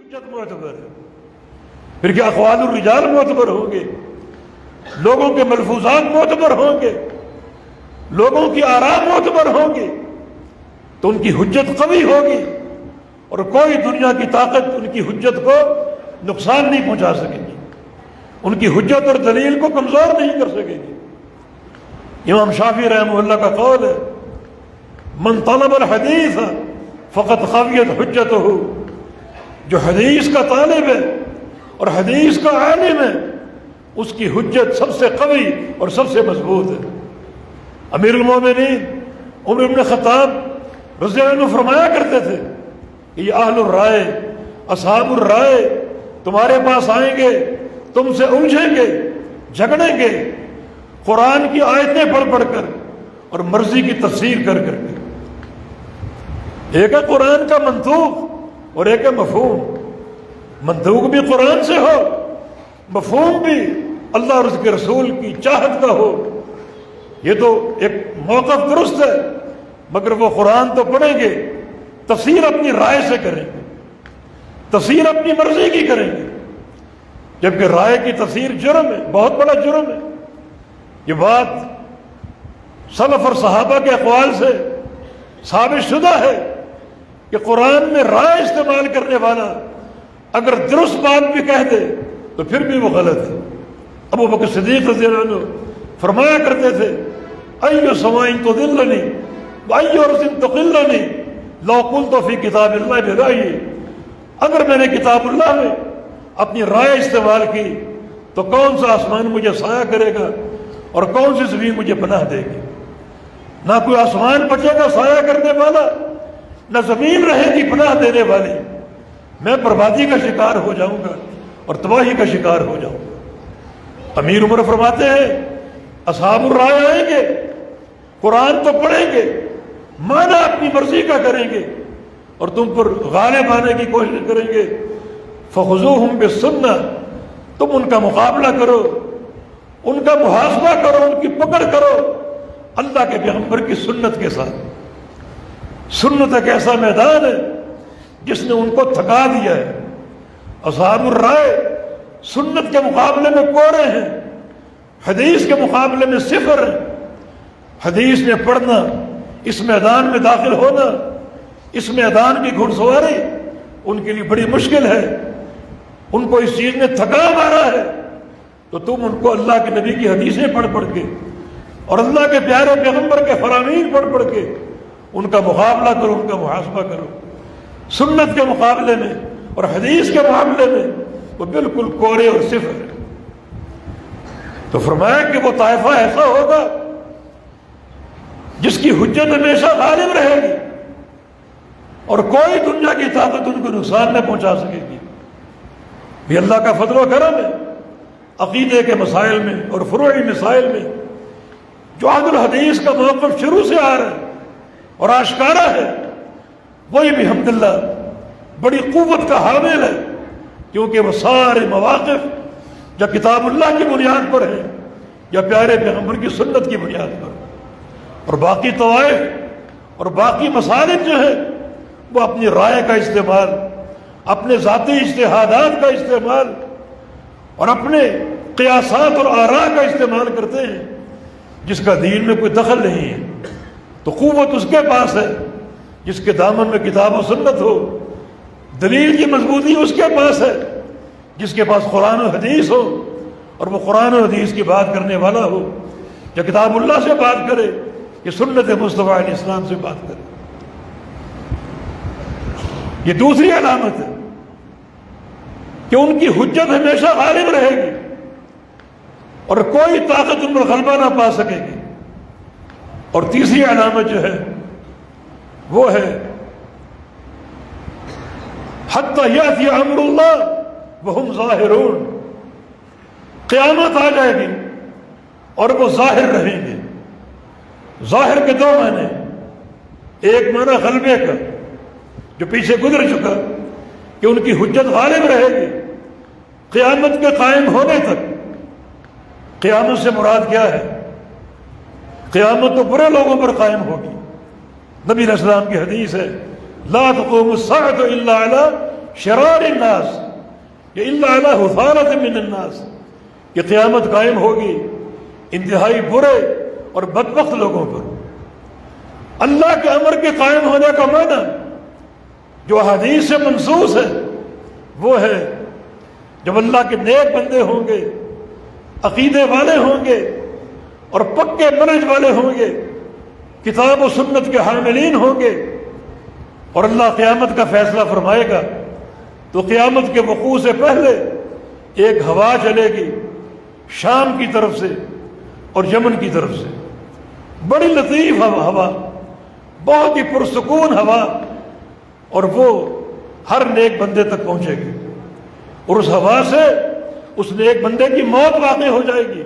حجت معتبر ہے، پھر کیا اقوال الرجال معتبر ہوں گے، لوگوں کے ملفوظات معتبر ہوں گے، لوگوں کی آراء معتبر ہوں گی، تو ان کی حجت قوی ہوگی اور کوئی دنیا کی طاقت ان کی حجت کو نقصان نہیں پہنچا سکے گی، ان کی حجت اور دلیل کو کمزور نہیں کر سکے گی۔ امام شافعی رحمہ اللہ کا قول ہے، من طلب الحدیث فقط قویت حجتہ، جو حدیث کا طالب ہے اور حدیث کا عالم ہے اس کی حجت سب سے قوی اور سب سے مضبوط ہے۔ امیر المومنین عمر بن خطاب رضی اللہ عنہ فرمایا کرتے تھے کہ یہ اہل الرائے، اصحاب الرائے تمہارے پاس آئیں گے، تم سے الجھیں گے، جھگڑیں گے، قرآن کی آیتیں پڑھ پڑھ کر اور مرضی کی تفسیر کر کر کے۔ ایک ہے قرآن کا منطوق اور ایک ہے مفہوم، منطوق بھی قرآن سے ہو، مفہوم بھی اللہ اور اس کے رسول کی چاہت کا ہو، یہ تو ایک موقف درست ہے، مگر وہ قرآن تو پڑھیں گے، تفسیر اپنی رائے سے کریں گے، تفسیر اپنی مرضی کی کریں گے، جبکہ رائے کی تفسیر جرم ہے، بہت بڑا جرم ہے۔ یہ بات سلف اور صحابہ کے اقوال سے ثابت شدہ ہے کہ قرآن میں رائے استعمال کرنے والا اگر درست بات بھی کہہ دے تو پھر بھی وہ غلط ہے۔ ابو بکر صدیق رضی اللہ عنہ فرمایا کرتے تھے، ایو سماعٍ تضلنی وایو ارضٍ تقلنی لو قلت فی کتاب اللہ برأیی، اگر میں نے کتاب اللہ میں اپنی رائے استعمال کی تو کون سا آسمان مجھے سایہ کرے گا اور کون سی زمین مجھے پناہ دے گی؟ نہ کوئی آسمان بچے گا سایہ کرنے والا، نہ زمین رہے گی پناہ دینے والی، میں بربادی کا شکار ہو جاؤں گا اور تباہی کا شکار ہو جاؤں گا۔ امیر عمر فرماتے ہیں اصحاب الرائے آئیں گے، قرآن تو پڑھیں گے، معنی اپنی مرضی کا کریں گے اور تم پر غالب آنے کی کوشش کریں گے، فخذوہم بالسنہ، تم ان کا مقابلہ کرو، ان کا محاسبہ کرو، ان کی پکڑ کرو اللہ کے پیغمبر کی سنت کے ساتھ۔ سنت ایک ایسا میدان ہے جس نے ان کو تھکا دیا ہے۔ اصحاب الرائے سنت کے مقابلے میں کوڑے ہیں، حدیث کے مقابلے میں صفر ہیں۔ حدیث میں پڑھنا، اس میدان میں داخل ہونا، اس میدان کی گھڑ سواری ان کے لیے بڑی مشکل ہے، ان کو اس چیز نے تھکا مارا ہے، تو تم ان کو اللہ کے نبی کی حدیثیں پڑھ پڑھ کے اور اللہ کے پیارے پیغمبر کے فرامین پڑھ پڑھ کے ان کا مقابلہ کرو، ان کا محاسبہ کرو۔ سنت کے مقابلے میں اور حدیث کے معاملے میں وہ بالکل کوڑے اور صفر ہے۔ تو فرمایا کہ وہ طائفہ ایسا ہوگا جس کی حجت ہمیشہ غالب رہے گی اور کوئی دنیا کی طاقت ان کو نقصان نہ پہنچا سکے گی۔ یہ اللہ کا فضل و کرم ہے۔ عقیدے کے مسائل میں اور فروعی مسائل میں جو اہل الحدیث کا موقف شروع سے آ رہا ہے اور آشکارا ہے، وہی بھی الحمدللہ بڑی قوت کا حامل ہے، کیونکہ وہ سارے مواقف یا کتاب اللہ کی بنیاد پر ہیں یا پیارے پیغمبر کی سنت کی بنیاد پر، اور باقی طوائف اور باقی مسالک جو ہیں وہ اپنی رائے کا استعمال، اپنے ذاتی اجتہادات کا استعمال اور اپنے قیاسات اور آراء کا استعمال کرتے ہیں، جس کا دین میں کوئی دخل نہیں ہے۔ تو قوت اس کے پاس ہے جس کے دامن میں کتاب و سنت ہو، دلیل کی مضبوطی اس کے پاس ہے جس کے پاس قرآن و حدیث ہو، اور وہ قرآن و حدیث کی بات کرنے والا ہو، یا کتاب اللہ سے بات کرے کہ سنت مصطفیٰ علیہ السلام سے بات کرے۔ یہ دوسری علامت ہے کہ ان کی حجت ہمیشہ غالب رہے گی اور کوئی طاقت ان پر غلبہ نہ پا سکے گی۔ اور تیسری علامت جو ہے وہ ہے حتی یاتی امر اللہ وہم ظاہرون، قیامت آ جائے گی اور وہ ظاہر رہیں گے۔ ظاہر کے دو معنی، ایک معنی غلبے کا جو پیچھے گزر چکا کہ ان کی حجت غالب رہے گی قیامت کے قائم ہونے تک۔ قیامت سے مراد کیا ہے؟ قیامت تو برے لوگوں پر قائم ہوگی۔ نبی علیہ السلام کی حدیث ہے لا تقوم الساعة الا علی شرار الناس یا الا علی حثالۃ من الناس، کہ قیامت قائم ہوگی انتہائی برے اور بدبخت لوگوں پر۔ اللہ کے امر کے قائم ہونے کا معنی جو حدیث سے منصوص ہے وہ ہے جب اللہ کے نیک بندے ہوں گے، عقیدے والے ہوں گے اور پکے منہج والے ہوں گے، کتاب و سنت کے حاملین ہوں گے، اور اللہ قیامت کا فیصلہ فرمائے گا تو قیامت کے وقوع سے پہلے ایک ہوا چلے گی شام کی طرف سے اور یمن کی طرف سے، بڑی لطیف ہوا، بہت ہی پرسکون ہوا، اور وہ ہر نیک بندے تک پہنچے گی، اور اس ہوا سے اس نیک بندے کی موت واقع ہو جائے گی،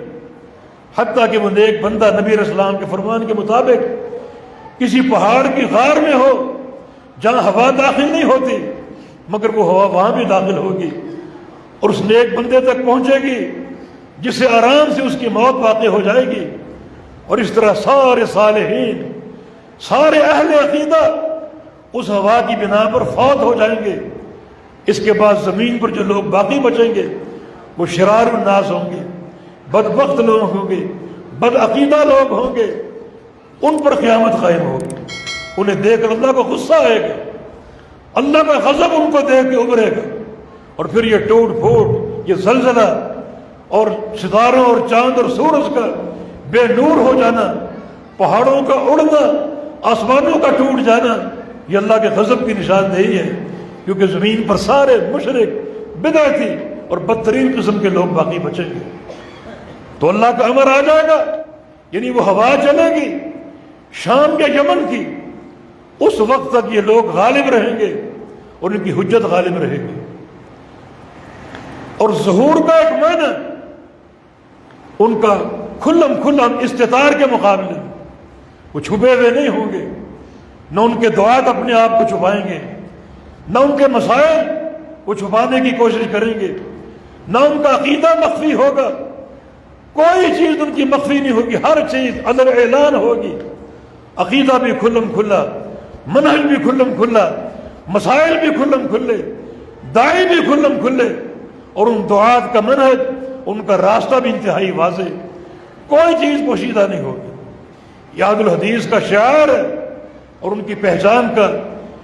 حتیٰ کہ وہ نیک بندہ نبی علیہ السلام کے فرمان کے مطابق کسی پہاڑ کی غار میں ہو جہاں ہوا داخل نہیں ہوتی، مگر وہ ہوا وہاں بھی داخل ہوگی اور اس نیک بندے تک پہنچے گی جس سے آرام سے اس کی موت واقع ہو جائے گی، اور اس طرح سارے صالحین، سارے اہل عقیدہ اس ہوا کی بنا پر فوت ہو جائیں گے۔ اس کے بعد زمین پر جو لوگ باقی بچیں گے وہ شرار الناس ہوں گے، بدبخت لوگ ہوں گے، بد عقیدہ لوگ ہوں گے، ان پر قیامت قائم ہوگی۔ انہیں دیکھ کر اللہ کو غصہ آئے گا، اللہ کا غضب ان کو دیکھ کے ابھرے گا، اور پھر یہ ٹوٹ پھوٹ، یہ زلزلہ اور ستاروں اور چاند اور سورج کا بے نور ہو جانا، پہاڑوں کا اڑنا، آسمانوں کا ٹوٹ جانا، یہ اللہ کے غضب کی نشاندہی ہے، کیونکہ زمین پر سارے مشرک، بدعتی اور بدترین قسم کے لوگ باقی بچیں گے۔ تو اللہ کا امر آ جائے گا، یعنی وہ ہوا چلے گی شام کے یمن کی، اس وقت تک یہ لوگ غالب رہیں گے اور ان کی حجت غالب رہے گی۔ اور ظہور کا ایک معنی ان کا کھلم استطار کے مقابلے میں وہ چھپے ہوئے نہیں ہوں گے، نہ ان کے دعات اپنے آپ کو چھپائیں گے، نہ ان کے مسائل وہ چھپانے کی کوشش کریں گے، نہ ان کا عقیدہ مخفی ہوگا، کوئی چیز ان کی مخفی نہیں ہوگی، ہر چیز عدل اعلان ہوگی، عقیدہ بھی کھلم کھلا، منہج بھی کھلم کھلا، مسائل بھی کھلم کھلے، داعی بھی کھلم کھلے، اور ان دعات کا منہج، ان کا راستہ بھی انتہائی واضح، کوئی چیز پوشیدہ نہیں ہوگی۔ یاد الحدیث کا شعار ہے اور ان کی پہچان کا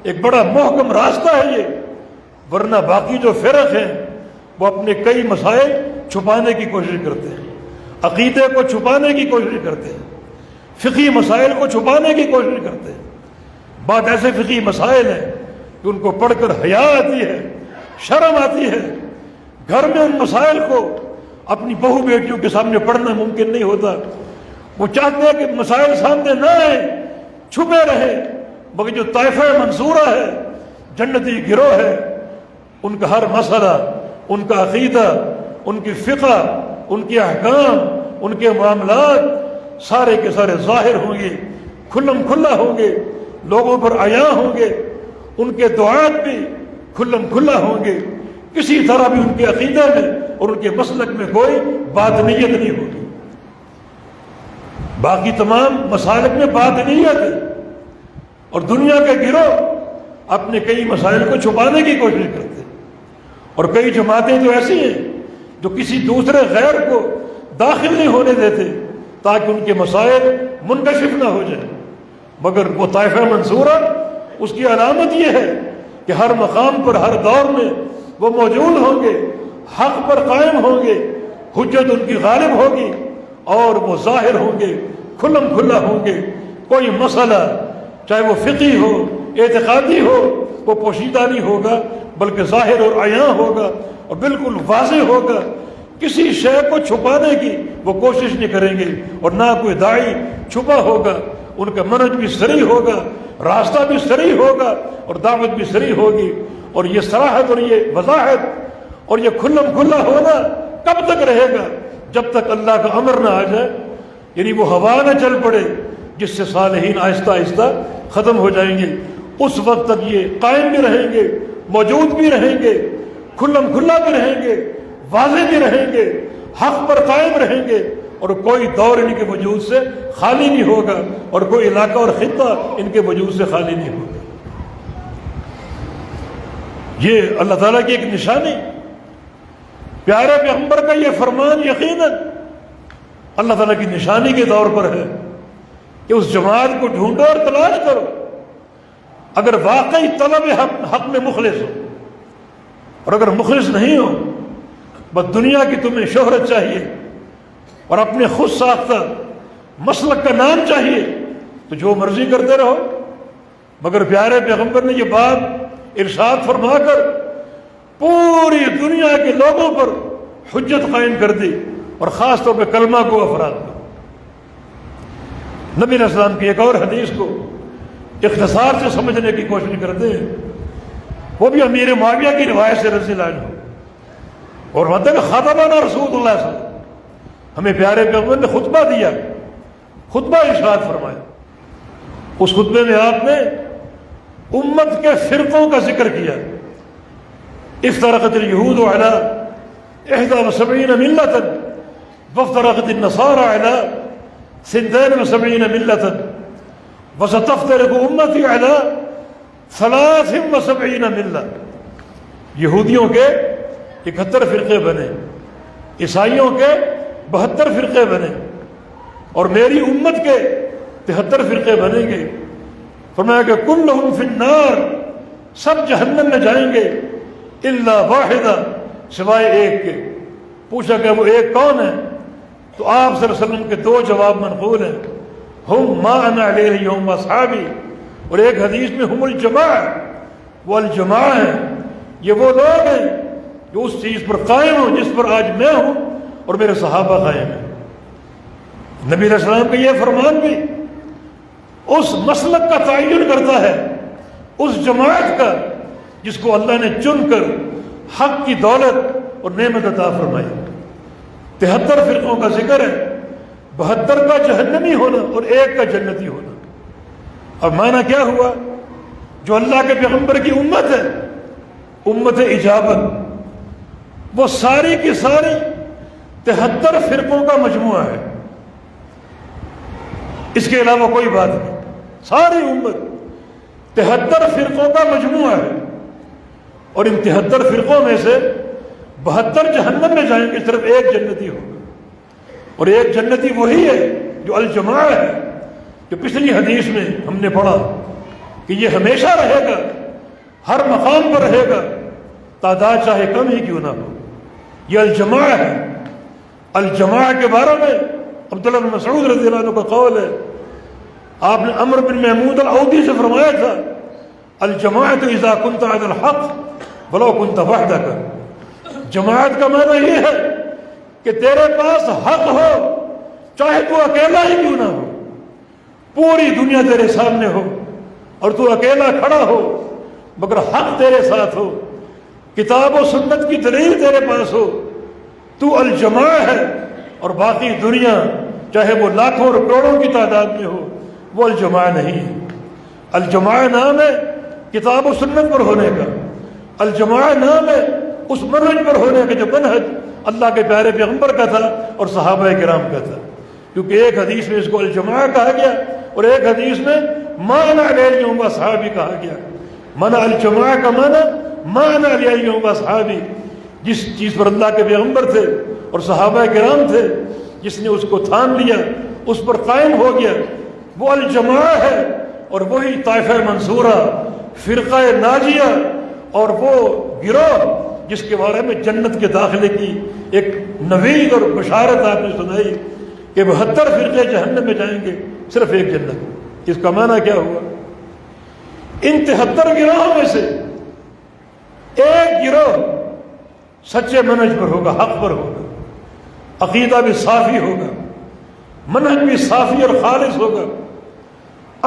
ایک بڑا محکم راستہ ہے یہ، ورنہ باقی جو فرق ہیں وہ اپنے کئی مسائل چھپانے کی کوشش کرتے ہیں، عقیدے کو چھپانے کی کوشش کرتے ہیں، فقہی مسائل کو چھپانے کی کوشش کرتے ہیں۔ بعد ایسے فقہی مسائل ہیں کہ ان کو پڑھ کر حیا آتی ہے، شرم آتی ہے، گھر میں ان مسائل کو اپنی بہو بیٹیوں کے سامنے پڑھنا ممکن نہیں ہوتا، وہ چاہتے ہیں کہ مسائل سامنے نہ آئیں، چھپے رہے، مگر جو طائفہ منصورہ ہے، جنتی گروہ ہے، ان کا ہر مسئلہ، ان کا عقیدہ، ان کی فقہ، ان کے احکام، ان کے معاملات سارے کے سارے ظاہر ہوں گے، کھلم کھلا ہوں گے، لوگوں پر عیاں ہوں گے، ان کے دعات بھی کھلم کھلا ہوں گے، کسی طرح بھی ان کے عقیدہ میں اور ان کے مسلک میں کوئی باطنیت نہیں ہوگی۔ باقی تمام مسالک میں باطنیت ہے، اور دنیا کے گروہ اپنے کئی مسائل کو چھپانے کی کوشش کرتے ہیں، اور کئی جماعتیں تو ایسی ہیں جو کسی دوسرے غیر کو داخل نہیں ہونے دیتے تاکہ ان کے مسائل منکشف نہ ہو جائیں، مگر وہ طائفہ منصورہ، اس کی علامت یہ ہے کہ ہر مقام پر ہر دور میں وہ موجود ہوں گے، حق پر قائم ہوں گے، حجت ان کی غالب ہوگی، اور وہ ظاہر ہوں گے، کھلم کھلا ہوں گے، کوئی مسئلہ چاہے وہ فقہی ہو، اعتقادی ہو، وہ پوشیدہ نہیں ہوگا بلکہ ظاہر اور عیاں ہوگا اور بالکل واضح ہوگا، کسی شے کو چھپانے کی وہ کوشش نہیں کریں گے، اور نہ کوئی داعی چھپا ہوگا، ان کا منہج بھی صریح ہوگا، راستہ بھی صریح ہوگا اور دعوت بھی صریح ہوگی۔ اور یہ صراحت اور یہ وضاحت اور یہ کھلم کھلا ہونا کب تک رہے گا؟ جب تک اللہ کا امر نہ آ جائے، یعنی وہ ہوا نہ چل پڑے جس سے صالحین آہستہ آہستہ ختم ہو جائیں گے، اس وقت تک یہ قائم بھی رہیں گے، موجود بھی رہیں گے، کھلم کھلا بھی رہیں گے، واضح بھی رہیں گے، حق پر قائم رہیں گے، اور کوئی دور ان کے وجود سے خالی نہیں ہوگا، اور کوئی علاقہ اور خطہ ان کے وجود سے خالی نہیں ہوگا۔ یہ اللہ تعالیٰ کی ایک نشانی، پیارے پیغمبر کا یہ فرمان یقیناً اللہ تعالیٰ کی نشانی کے طور پر ہے کہ اس جماعت کو ڈھونڈو اور تلاش کرو اگر واقعی طلب حق میں مخلص ہو، اور اگر مخلص نہیں ہو، بس دنیا کی تمہیں شہرت چاہیے اور اپنے خود ساختہ مسلک کا نام چاہیے تو جو مرضی کرتے رہو۔ مگر پیارے پیغمبر نے یہ بات ارشاد فرما کر پوری دنیا کے لوگوں پر حجت قائم کر دی، اور خاص طور پہ کلمہ کو افراد پر۔ نبی علیہ السلام کی ایک اور حدیث کو اختصار سے سمجھنے کی کوشش کرتے ہیں، وہ بھی امیر معاویہ کی روایت سے رضی اللہ عنہ، اور مطلب خطبنا رسول اللہ صلی اللہ علیہ وسلم، ہمیں پیارے پیغمبر نے خطبہ دیا، خطبہ ارشاد فرمایا۔ اس خطبے میں آپ نے امت کے فرقوں کا ذکر کیا، افترقت اليہود علی 71 ملة وافترقت النصارى على 72 ملة وستفترق امتی علی 73 ملة۔ یہودیوں کے 71 فرقے بنے، عیسائیوں کے 72 فرقے بنے، اور میری امت کے 73 فرقے بنیں گے۔ فرمایا کہ کلہم فی النار، سب جہنم میں جائیں گے، الا واحدہ، سوائے ایک کے۔ پوچھا کہ وہ ایک کون ہے؟ تو آپ صلی اللہ علیہ وسلم کے 2 جواب منقول ہیں، ہم ما انا علیہ اليوم اصحابی، اور ایک حدیث میں ہم الجماعہ، وہ الجماعہ ہیں، یہ وہ لوگ ہیں جو اس چیز پر قائم ہوں جس پر آج میں ہوں اور میرے صحابہ قائم ہیں۔ نبی علیہ السلام کا یہ فرمان بھی اس مسلک کا تعین کرتا ہے، اس جماعت کا جس کو اللہ نے چن کر حق کی دولت اور نعمت عطا فرمائی۔ 73 فرقوں کا ذکر ہے، 72 کا جہنمی ہونا اور ایک کا جنتی ہونا۔ اب معنی کیا ہوا؟ جو اللہ کے پیغمبر کی امت ہے، امت اجابت، وہ ساری کی ساری 73 فرقوں کا مجموعہ ہے، اس کے علاوہ کوئی بات نہیں۔ ساری امت 73 فرقوں کا مجموعہ ہے، اور ان 73 فرقوں میں سے 72 جہنم میں جائیں گے، صرف ایک جنتی ہوگا، اور ایک جنتی وہی ہے جو الجماعہ ہے، جو پچھلی حدیث میں ہم نے پڑھا کہ یہ ہمیشہ رہے گا، ہر مقام پر رہے گا، تعداد چاہے کم ہی کیوں نہ ہو۔ یہ الجماعہ ہے۔ الجماعہ کے بارے میں عبداللہ بن مسعود رضی اللہ عنہ کا قول ہے، آپ نے عمرو بن محمود العودی سے فرمایا تھا، الجماعت اذا كنت على الحق ولو كنت وحدك۔ جماعت کا معنی یہ ہے کہ تیرے پاس حق ہو، چاہے تو اکیلا ہی کیوں نہ ہو، پوری دنیا تیرے سامنے ہو اور تو اکیلا کھڑا ہو، مگر حق تیرے ساتھ ہو، کتاب و سنت کی دلیل تیرے پاس ہو، تو الجماع ہے، اور باقی دنیا چاہے وہ لاکھوں اور کروڑوں کی تعداد میں ہو، وہ الجماع نہیں ہے۔ الجماع نام ہے کتاب و سنت پر ہونے کا، الجماع نام ہے اس منہج پر ہونے کا جو منہج اللہ کے پیارے پیغمبر کا تھا اور صحابہ کرام کا تھا، کیونکہ ایک حدیث میں اس کو الجماع کہا گیا اور ایک حدیث میں ما انا علیہ اليوم اصحابی کہا گیا۔ معنی الجماع کا معنی ما انا علیہ اليوم اصحابی، جس چیز پر اللہ کے پیغمبر تھے اور صحابہ کرام تھے، جس نے اس کو تھام لیا، اس پر قائم ہو گیا، وہ الجماع ہے، اور وہی طائفہ منصورہ، فرقہ ناجیہ، اور وہ گروہ جس کے بارے میں جنت کے داخلے کی ایک نوید اور بشارت آپ نے سنائی کہ 72 فرقے جہنم میں جائیں گے، صرف ایک جنت۔ اس کا معنی کیا ہوا؟ ان 73 گروہوں میں سے ایک گروہ سچے منہج پر ہوگا، حق پر ہوگا، عقیدہ بھی صافی ہوگا، منہج بھی صافی اور خالص ہوگا،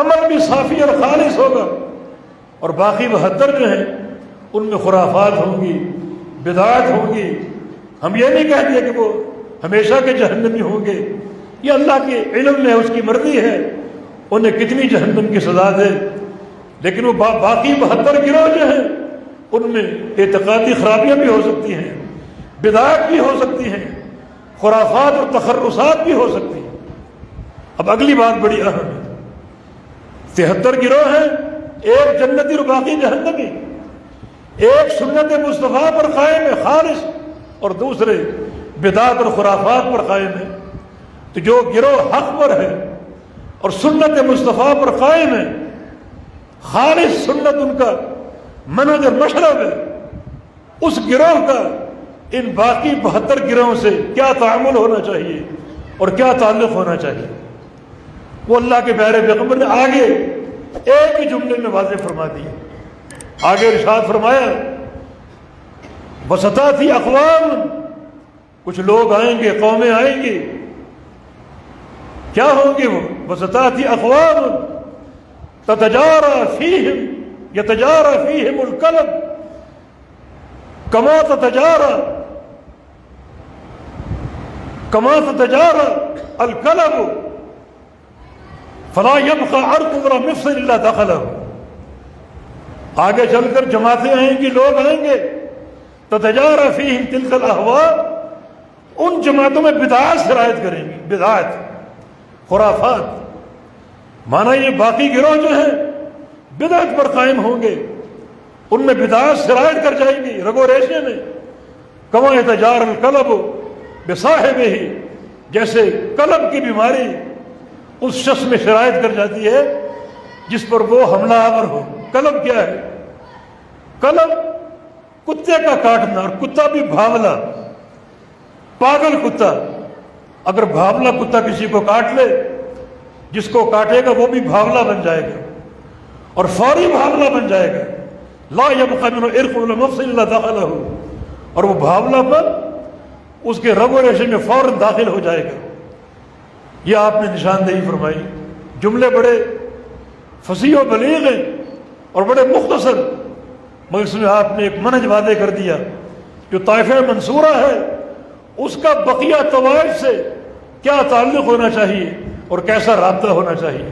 عمل بھی صافی اور خالص ہوگا، اور باقی 72 جو ہیں ان میں خرافات ہوں گی، بدعات ہوں گی۔ ہم یہ نہیں کہتے کہ وہ ہمیشہ کے جہنمی ہوں گے، یہ اللہ کے علم میں اس کی مرضی ہے انہیں کتنی جہنم کی سزا دے، لیکن وہ باقی 72 گروہ جو ہیں ان میں اعتقادی خرابیاں بھی ہو سکتی ہیں، بدعات بھی ہو سکتی ہیں، خرافات اور تخرصات بھی ہو سکتی ہیں۔ اب اگلی بات بڑی اہم ہے، 73 گروہ ہیں، ایک جنتی اور باقی جہنمی۔ ایک سنت مصطفیٰ پر قائم ہے خالص، اور دوسرے بدعت اور خرافات پر قائم ہے، تو جو گروہ حق پر ہے اور سنت مصطفیٰ پر قائم ہے، خالص سنت ان کا منہج اور مشرب ہے، اس گروہ کا ان باقی 72 گروہوں سے کیا تعامل ہونا چاہیے اور کیا تعلق ہونا چاہیے، وہ اللہ کے پیارے پیغمبر نے آگے ایک ہی جملے میں واضح فرما دیا۔ آگے ارشاد فرمایا وَسَتَأْتِي أَقْوَامٌ، کچھ لوگ آئیں گے، قومیں آئیں گی، کیا ہوں گے وہ؟ وَسَتَأْتِي أَقْوَامٌ تَتَجَارَى فِيهِمْ يَتَجَارَى فِيهِمُ الْكَلَبُ كَمَا تَتَجَارَى الْكَلَبُ فَلَا يَبْقَى عَرْقٌ وَلَا مِفْصَلٌ إِلَّا دَخَلَهُ۔ آگے چل کر جماعتیں آئیں گی، لوگ آئیں گے، تتجارى فيهم تلك الأهواء، ان جماعتوں میں بدعات شرائط کریں گی، بدعات خرافات، مانا یہ باقی گروہ جو ہیں بدعت پر قائم ہوں گے، ان میں بدعات شرائط کر جائیں گی رگو ریشے میں، كما يتجارى الكلب بصاحبه، جیسے کلب کی بیماری اس شخص میں شرائط کر جاتی ہے جس پر وہ حملہ آور ہو۔ کلب کیا ہے؟ کلب کتے کا کاٹنا، اور کتا بھی بھاولا، پاگل کتا۔ اگر بھاولا کتا کسی کو کاٹ لے، جس کو کاٹے گا وہ بھی بھاولا بن جائے گا، اور فوری بھاولا بن جائے گا، لا يبقى منه عرق ولا مفصل الا دخله، اور وہ بھاولا پر اس کے رگ و ریشے میں فوراً داخل ہو جائے گا۔ یہ آپ نے نشاندہی فرمائی۔ جملے بڑے فصیح و بلیغ ہیں اور بڑے مختصر، مگر اس میں آپ نے ایک منہج واضح کر دیا۔ جو طائفہ منصورہ ہے اس کا بقیہ طوائف سے کیا تعلق ہونا چاہیے اور کیسا رابطہ ہونا چاہیے۔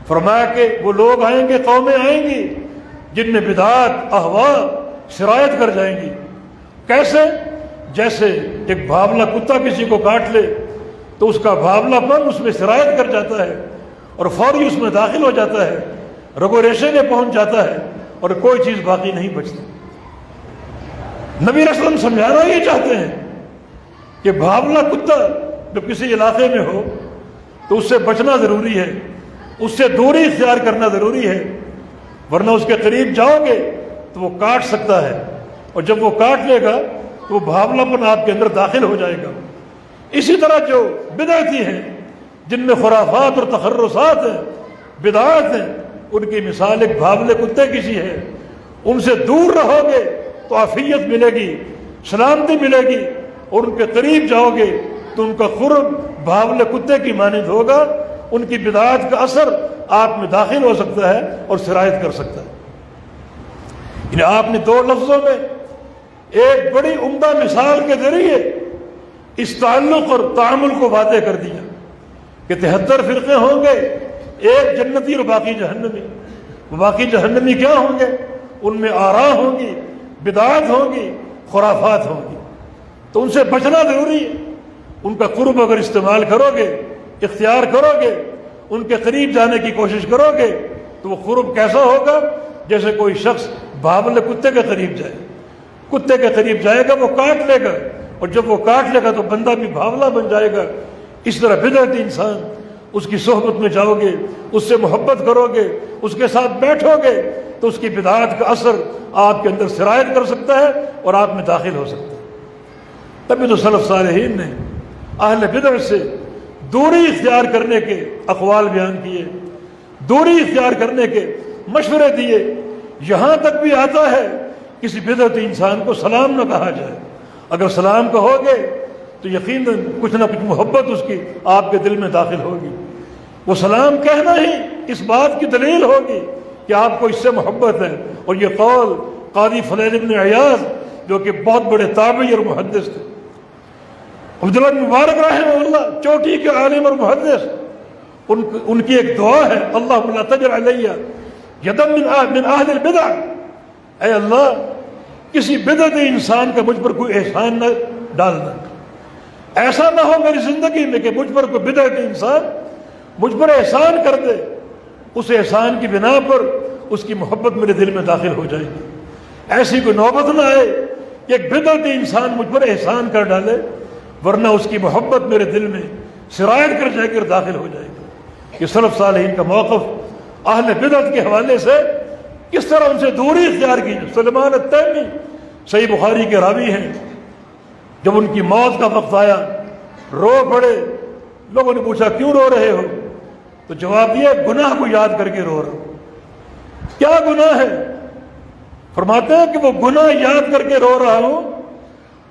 فرمایا کہ وہ لوگ آئیں گے، قومیں آئیں گی جن میں بدعات، اہواء شرائط کر جائیں گی۔ کیسے؟ جیسے ایک بھاولا کتا کسی کو کاٹ لے تو اس کا بھاولا پن اس میں شرائط کر جاتا ہے اور فوری اس میں داخل ہو جاتا ہے، رگو ریشے میں پہنچ جاتا ہے اور کوئی چیز باقی نہیں بچتی۔ نبی علیہ السلام سمجھانا یہ چاہتے ہیں کہ بھاولا کتا جب کسی علاقے میں ہو تو اس سے بچنا ضروری ہے، اس سے دوری اختیار کرنا ضروری ہے، ورنہ اس کے قریب جاؤ گے تو وہ کاٹ سکتا ہے، اور جب وہ کاٹ لے گا تو وہ بھاولا پن آپ کے اندر داخل ہو جائے گا۔ اسی طرح جو بدعتی ہیں، جن میں خرافات اور تخرصات ہیں، بدعات ہیں، ان کی مثال ایک بھاولے کتے کی سی ہے۔ ان سے دور رہو گے تو عافیت ملے گی، سلامتی ملے گی، اور ان کے قریب جاؤ گے تو ان کا قرب بھاولے کتے کی مانند ہوگا، ان کی بدعات کا اثر آپ میں داخل ہو سکتا ہے اور سرایت کر سکتا ہے۔ یعنی آپ نے 2 لفظوں میں ایک بڑی عمدہ مثال کے ذریعے اس تعلق اور تعامل کو واضح کر دیا کہ 73 فرقے ہوں گے، ایک جنتی اور باقی جہنمی۔ باقی جہنمی کیا ہوں گے؟ ان میں آراء ہوں گی، بدعات ہوں گی، خرافات ہوں گی، تو ان سے بچنا ضروری ہے۔ ان کا قرب اگر استعمال کرو گے، اختیار کرو گے، ان کے قریب جانے کی کوشش کرو گے تو وہ قرب کیسا ہوگا؟ جیسے کوئی شخص بھاولے کتے کے قریب جائے، کتے کے قریب جائے گا وہ کاٹ لے گا، اور جب وہ کاٹ لے گا تو بندہ بھی بھاولا بن جائے گا۔ اس طرح بدعتی انسان، اس کی صحبت میں جاؤ گے، اس سے محبت کرو گے، اس کے ساتھ بیٹھو گے تو اس کی بدعات کا اثر آپ کے اندر سرایت کر سکتا ہے اور آپ میں داخل ہو سکتا ہے۔ تبھی تو سلف صالحین نے اہل بدعت سے دوری اختیار کرنے کے اقوال بیان کیے، دوری اختیار کرنے کے مشورے دیے۔ یہاں تک بھی آتا ہے کسی بدعتی انسان کو سلام نہ کہا جائے۔ اگر سلام کہو گے تو یقیناً کچھ نہ کچھ محبت اس کی آپ کے دل میں داخل ہوگی۔ وہ سلام کہنا ہی اس بات کی دلیل ہوگی کہ آپ کو اس سے محبت ہے۔ اور یہ قول قاضی فضیل بن عیاض جو کہ بہت بڑے تابعی اور محدث تھے، عبداللہ بن مبارک رحمہ اللہ چوٹی کے عالم اور محدث، ان کی ایک دعا ہے، اللہم لا تجر علی یدم من اہل البدع، اے اللہ کسی بدعتی انسان کا مجھ پر کوئی احسان نہ ڈالنا، ایسا نہ ہو میری زندگی میں کہ مجھ پر کوئی بدعتی انسان مجھ پر احسان کر دے، اس احسان کی بنا پر اس کی محبت میرے دل میں داخل ہو جائے گی۔ ایسی کوئی نوبت نہ آئے کہ ایک بدعتی انسان مجھ پر احسان کر ڈالے، ورنہ اس کی محبت میرے دل میں سرایت کر جائے گی اور داخل ہو جائے گی۔ یہ سلف صالحین کا موقف اہل بدعت کے حوالے سے کس طرح ان سے دوری اختیار کی۔ سلیمان التیمی صحیح بخاری کے راوی ہیں، جب ان کی موت کا وقت آیا رو پڑے۔ لوگوں نے پوچھا کیوں رو رہے ہو؟ تو جواب دیا گناہ کو یاد کر کے رو رہا ہوں۔ کیا گناہ ہے؟ فرماتے ہیں کہ وہ گناہ یاد کر کے رو رہا ہوں،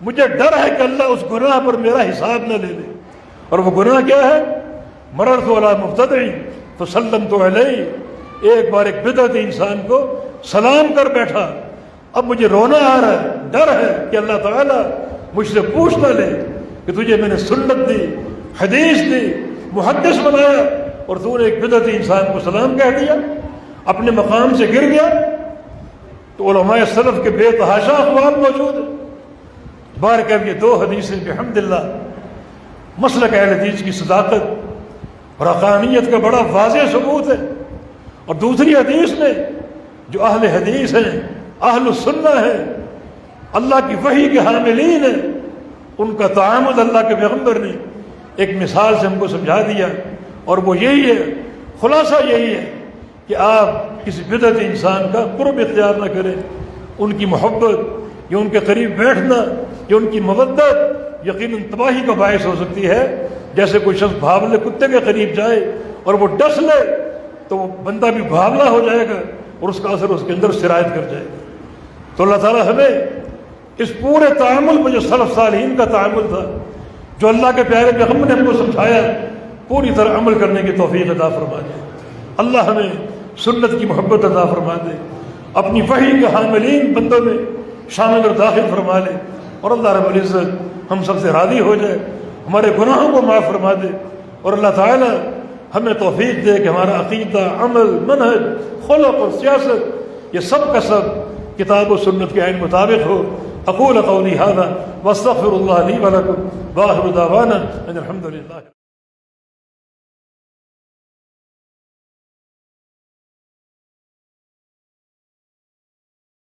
مجھے ڈر ہے کہ اللہ اس گناہ پر میرا حساب نہ لے لے۔ اور وہ گناہ کیا ہے؟ مررت علی مبتدع فسلمت علیہ، ایک بار ایک بدعتی انسان کو سلام کر بیٹھا، اب مجھے رونا آ رہا ہے، ڈر ہے کہ اللہ تعالیٰ مجھ سے پوچھ نہ لے کہ تجھے میں نے سنت دی، حدیث دی، محدث بنایا اور تو نے ایک بدعتی انسان کو سلام کہہ دیا، اپنے مقام سے گر گیا۔ تو علماء سلف کے بے تحاشا اقوال موجود ہیں۔ بارکہ یہ دو حدیثیں بحمدللہ مسلک اہل حدیث کی صداقت اور حقانیت کا بڑا واضح ثبوت ہے۔ اور دوسری حدیث میں جو اہل حدیث ہیں، اہل السنہ ہیں، اللہ کی وحی کے حاملین ہیں، ان کا تعامل اللہ کے پیغمبر نے ایک مثال سے ہم کو سمجھا دیا، اور وہ یہی ہے، خلاصہ یہی ہے کہ آپ کسی بدعتی انسان کا قرب اختیار نہ کریں۔ ان کی محبت یا ان کے قریب بیٹھنا یا ان کی مودت یقیناً تباہی کا باعث ہو سکتی ہے۔ جیسے کوئی شخص بھاولے کتے کے قریب جائے اور وہ ڈس لے تو وہ بندہ بھی بھاولا ہو جائے گا اور اس کا اثر اس کے اندر سرایت کر جائے گا۔ تو اللہ تعالیٰ ہمیں اس پورے تعامل میں جو سلف صالحین کا تعامل تھا، جو اللہ کے پیارے پیغمبر نے ہم کو سمجھایا، پوری طرح عمل کرنے کی توفیق عطا فرما دے۔ اللہ ہمیں سنت کی محبت عطا فرما دے، اپنی وحی کے حاملین بندوں میں شامل اور داخل فرما لے، اور اللہ رب العزت ہم سب سے راضی ہو جائے، ہمارے گناہوں کو معاف فرما دے، اور اللہ تعالیٰ ہمیں توفیق دے کہ ہمارا عقیدہ، عمل، منہج، خلق اور سیاست یہ سب کا سب کتاب و سنت کے عین مطابق ہو۔ اقول قولی ھذا واستغفر اللہ لی ولکم وآخر دعوانا ان الحمد للہ۔